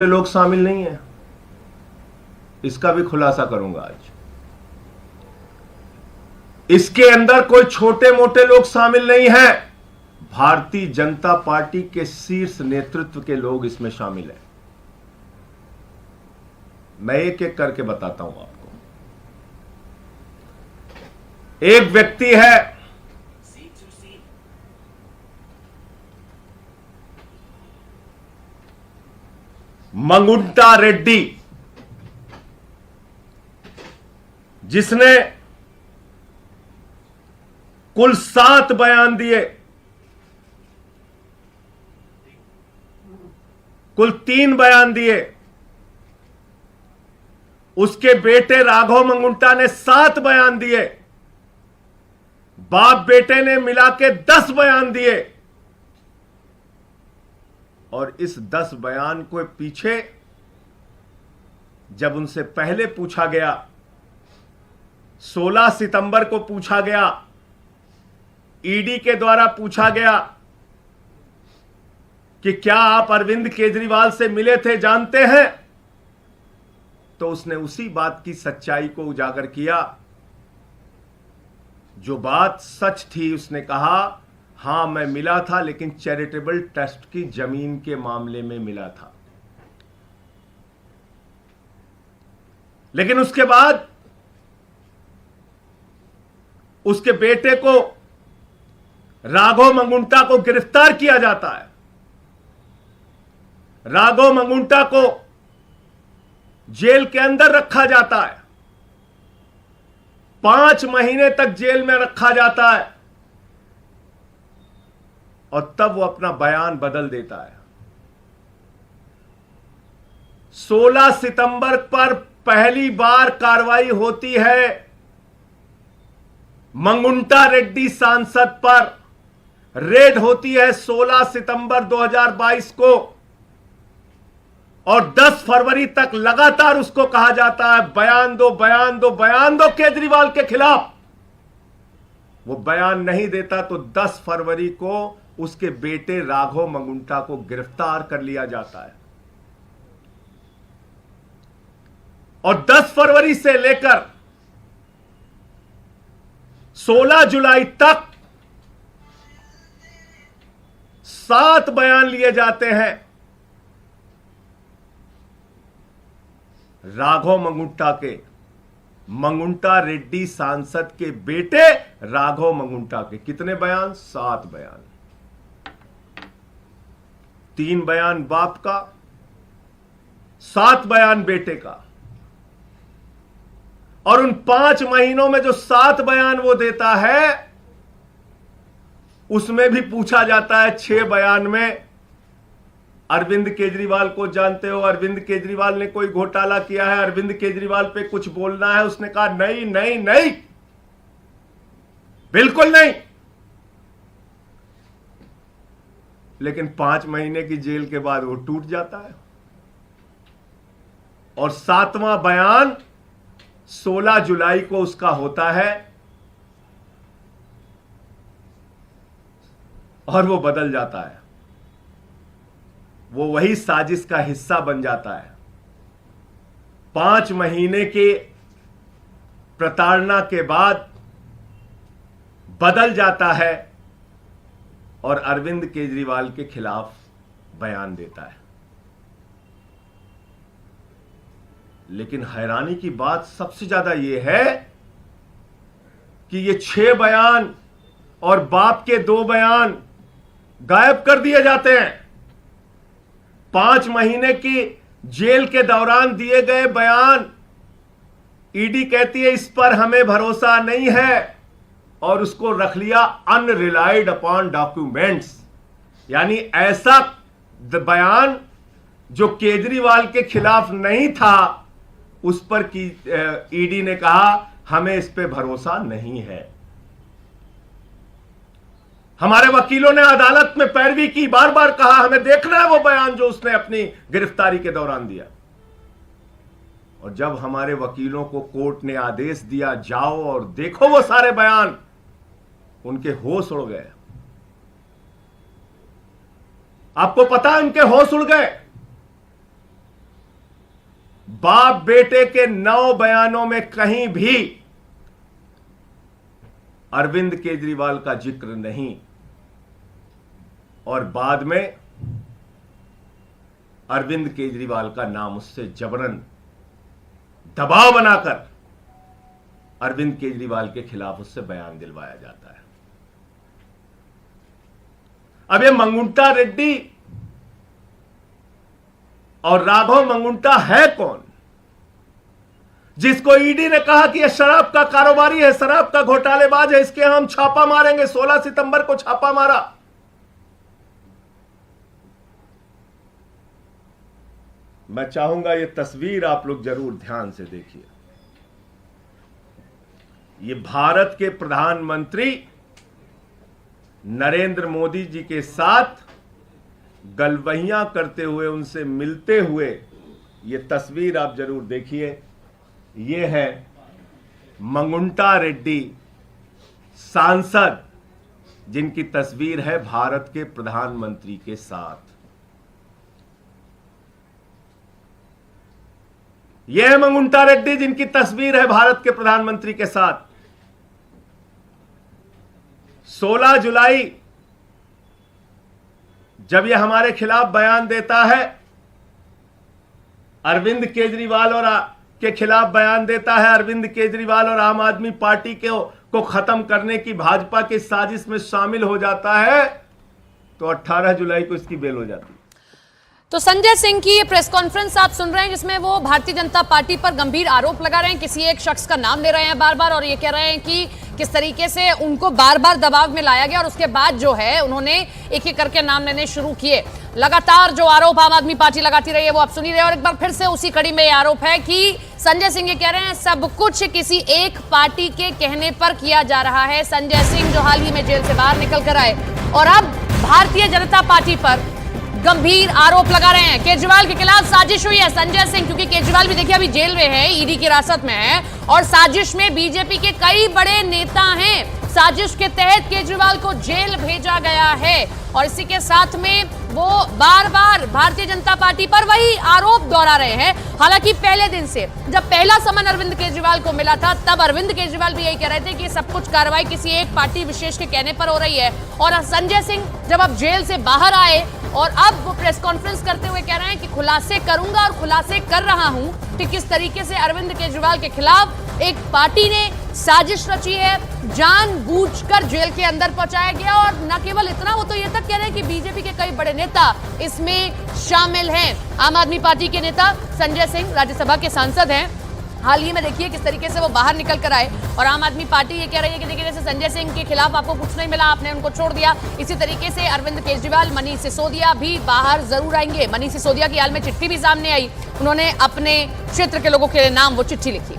लोग शामिल नहीं है, इसका भी खुलासा करूंगा आज। इसके अंदर कोई छोटे मोटे लोग शामिल नहीं हैं। भारतीय जनता पार्टी के शीर्ष नेतृत्व के लोग इसमें शामिल हैं। मैं एक एक करके बताता हूं आपको। एक व्यक्ति है मंगुंटा रेड्डी, जिसने कुल 7 बयान दिए। कुल 3 बयान दिए। उसके बेटे राघव मंगुंटा ने 7 बयान दिए। बाप बेटे ने मिला के 10 बयान दिए। और इस 10 बयान को पीछे जब उनसे पहले पूछा गया, 16 सितंबर को पूछा गया, ईडी के द्वारा पूछा गया कि क्या आप अरविंद केजरीवाल से मिले थे, जानते हैं, तो उसने उसी बात की सच्चाई को उजागर किया। जो बात सच थी, उसने कहा हां मैं मिला था, लेकिन चैरिटेबल ट्रस्ट की जमीन के मामले में मिला था। लेकिन उसके बाद उसके बेटे को, राघव मंगुंटा को गिरफ्तार किया जाता है। राघव मंगुंटा को जेल के अंदर रखा जाता है। 5 महीने तक जेल में रखा जाता है। और तब वो अपना बयान बदल देता है। 16 सितंबर पर पहली बार कार्रवाई होती है मंगुंटा रेड्डी सांसद पर। रेड होती है 16 सितंबर 2022 को। और 10 फरवरी तक लगातार उसको कहा जाता है बयान दो, बयान दो, बयान दो केजरीवाल के खिलाफ। वो बयान नहीं देता तो 10 फरवरी को उसके बेटे राघव मंगुंटा को गिरफ्तार कर लिया जाता है। और 10 फरवरी से लेकर 16 जुलाई तक 7 बयान लिए जाते हैं राघव मंगुंटा के, मंगुंटा रेड्डी सांसद के बेटे राघव मंगुंटा के। कितने बयान? 7 बयान। 3 बयान बाप का, 7 बयान बेटे का। और उन 5 महीनों में जो 7 बयान वो देता है, उसमें भी पूछा जाता है 6 बयान में अरविंद केजरीवाल को जानते हो, अरविंद केजरीवाल ने कोई घोटाला किया है, अरविंद केजरीवाल पे कुछ बोलना है। उसने कहा नहीं नहीं नहीं, बिल्कुल नहीं। लेकिन 5 महीने की जेल के बाद वो टूट जाता है। और 7वां बयान 16 जुलाई को उसका होता है और वो बदल जाता है। वो वही साजिश का हिस्सा बन जाता है। 5 महीने के प्रताड़ना के बाद बदल जाता है और अरविंद केजरीवाल के खिलाफ बयान देता है। लेकिन हैरानी की बात सबसे ज्यादा यह है कि ये 6 बयान और बाप के 2 बयान गायब कर दिए जाते हैं। 5 महीने की जेल के दौरान दिए गए बयान, ईडी कहती है इस पर हमें भरोसा नहीं है और उसको रख लिया अनरिलाइड अपॉन डॉक्यूमेंट्स। यानी ऐसा बयान जो केजरीवाल के खिलाफ नहीं था, उस पर की ईडी ने कहा हमें इस पे भरोसा नहीं है। हमारे वकीलों ने अदालत में पैरवी की, बार बार कहा हमें देखना है वो बयान जो उसने अपनी गिरफ्तारी के दौरान दिया। और जब हमारे वकीलों को कोर्ट ने आदेश दिया जाओ और देखो वो सारे बयान, उनके होश उड़ गए। आपको पता है उनके होश उड़ गए। बाप बेटे के 9 बयानों में कहीं भी अरविंद केजरीवाल का जिक्र नहीं, और बाद में अरविंद केजरीवाल का नाम उससे जबरन दबाव बनाकर अरविंद केजरीवाल के खिलाफ उससे बयान दिलवाया जाता है। अब ये मंगुंटा रेड्डी और राघव मंगुंटा है कौन, जिसको ईडी ने कहा कि यह शराब का कारोबारी है, शराब का घोटालेबाज है, इसके हम छापा मारेंगे। 16 सितंबर को छापा मारा। मैं चाहूंगा ये तस्वीर आप लोग जरूर ध्यान से देखिए। ये भारत के प्रधानमंत्री नरेंद्र मोदी जी के साथ गलवहियां करते हुए, उनसे मिलते हुए, ये तस्वीर आप जरूर देखिए। ये है मंगुंटा रेड्डी सांसद, जिनकी तस्वीर है भारत के प्रधानमंत्री के साथ। यह है मंगुंटा रेड्डी जिनकी तस्वीर है भारत के प्रधानमंत्री के साथ। 16 जुलाई जब यह हमारे खिलाफ बयान देता है, अरविंद केजरीवाल और के खिलाफ बयान देता है, अरविंद केजरीवाल और आम आदमी पार्टी को खत्म करने की भाजपा की साजिश में शामिल हो जाता है, तो 18 जुलाई को इसकी बेल हो जाती है। तो संजय सिंह की ये प्रेस कॉन्फ्रेंस आप सुन रहे हैं, जिसमें वो भारतीय जनता पार्टी पर गंभीर आरोप लगा रहे हैं, किसी एक शख्स का नाम ले रहे हैं बार बार, और ये कह रहे हैं कि किस तरीके से उनको बार बार दबाव में लाया गया, और उसके बाद जो है उन्होंने एक एक करके नाम लेने शुरू किए। लगातार जो आरोप आम आदमी पार्टी लगाती रही है वो आप सुन ही रहे हैं, और एक बार फिर से उसी कड़ी में ये आरोप है कि संजय सिंह ये कह रहे हैं सब कुछ किसी एक पार्टी के कहने पर किया जा रहा है। संजय सिंह जो हाल ही में जेल से बाहर निकल कर आए और अब भारतीय जनता पार्टी पर गंभीर आरोप लगा रहे हैं। केजरीवाल के खिलाफ साजिश हुई है। संजय सिंह, क्योंकि केजरीवाल भी देखिए अभी जेल में है, ईडी की हिरासत में है, और साजिश में बीजेपी के कई बड़े नेता हैं। साजिश के तहत केजरीवाल को जेल भेजा गया है, और इसी के साथ में वो बार बार भारतीय जनता पार्टी पर वही आरोप दोहरा रहे हैं। हालांकि पहले दिन से जब पहला समन अरविंद केजरीवाल को मिला था, तब अरविंद केजरीवाल भी यही कह रहे थे कि सब कुछ कार्रवाई किसी एक पार्टी विशेष के कहने पर हो रही है। और संजय सिंह जब अब जेल से बाहर आए और अब वो प्रेस कॉन्फ्रेंस करते हुए कह रहे हैं कि खुलासे करूंगा और खुलासे कर रहा हूं कि किस तरीके से अरविंद केजरीवाल के खिलाफ एक पार्टी ने साजिश रची है, जानबूझकर जेल के अंदर पहुंचाया गया। और न केवल इतना, वो तो ये तक कह रहे हैं कि बीजेपी के कई बड़े नेता इसमें शामिल हैं। आम आदमी पार्टी के नेता संजय सिंह राज्यसभा के सांसद हैं। हाल ही में देखिए किस तरीके से वो बाहर निकल कर आए, और आम आदमी पार्टी ये कह रही है कि देखिए जैसे संजय सिंह के खिलाफ आपको कुछ नहीं मिला, आपने उनको छोड़ दिया, इसी तरीके से अरविंद केजरीवाल, मनीष सिसोदिया भी बाहर जरूर आएंगे। मनीष सिसोदिया की हाल में चिट्ठी भी सामने आई, उन्होंने अपने क्षेत्र के लोगों के नाम वो चिट्ठी लिखी।